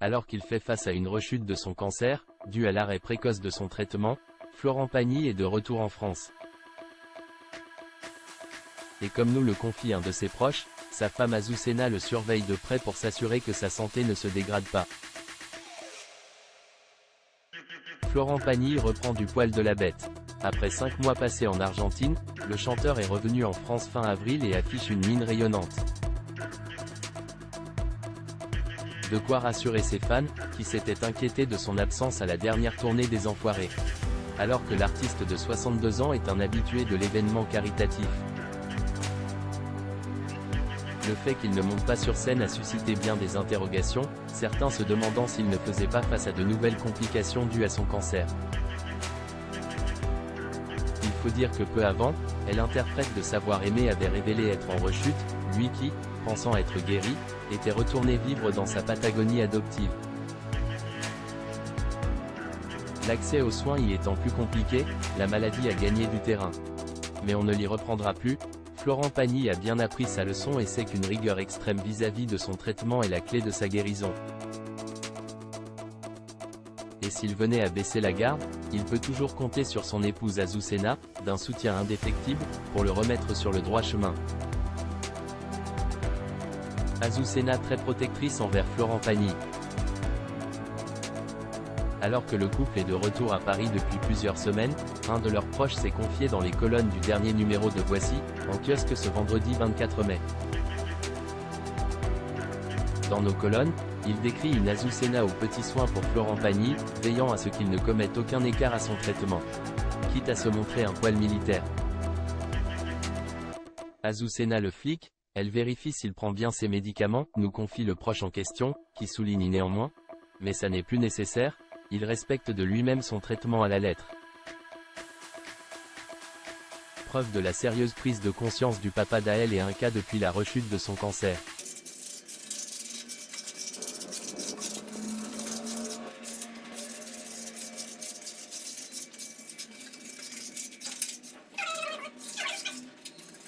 Alors qu'il fait face à une rechute de son cancer, due à l'arrêt précoce de son traitement, Florent Pagny est de retour en France. Et comme nous le confie un de ses proches, sa femme Azucena le surveille de près pour s'assurer que sa santé ne se dégrade pas. Florent Pagny reprend du poil de la bête. Après 5 mois passés en Argentine, le chanteur est revenu en France fin avril et affiche une mine rayonnante. De quoi rassurer ses fans, qui s'étaient inquiétés de son absence à la dernière tournée des Enfoirés. Alors que l'artiste de 62 ans est un habitué de l'événement caritatif. Le fait qu'il ne monte pas sur scène a suscité bien des interrogations, certains se demandant s'il ne faisait pas face à de nouvelles complications dues à son cancer. Il faut dire que peu avant, l'interprète de Savoir aimer avait révélé être en rechute, lui qui, pensant être guéri, était retourné vivre dans sa Patagonie adoptive. L'accès aux soins y étant plus compliqué, la maladie a gagné du terrain. Mais on ne l'y reprendra plus. Florent Pagny a bien appris sa leçon et sait qu'une rigueur extrême vis-à-vis de son traitement est la clé de sa guérison. Et s'il venait à baisser la garde, il peut toujours compter sur son épouse Azucena, d'un soutien indéfectible, pour le remettre sur le droit chemin. Azucena très protectrice envers Florent Pagny. Alors que le couple est de retour à Paris depuis plusieurs semaines, un de leurs proches s'est confié dans les colonnes du dernier numéro de Voici, en kiosque ce vendredi 24 mai. Dans nos colonnes, il décrit une Azucena aux petits soins pour Florent Pagny, veillant à ce qu'il ne commette aucun écart à son traitement. Quitte à se montrer un poil militaire. Azucena le flic, elle vérifie s'il prend bien ses médicaments, nous confie le proche en question, qui souligne néanmoins. Mais ça n'est plus nécessaire, il respecte de lui-même son traitement à la lettre. Preuve de la sérieuse prise de conscience du papa d'Aël et un cas depuis la rechute de son cancer.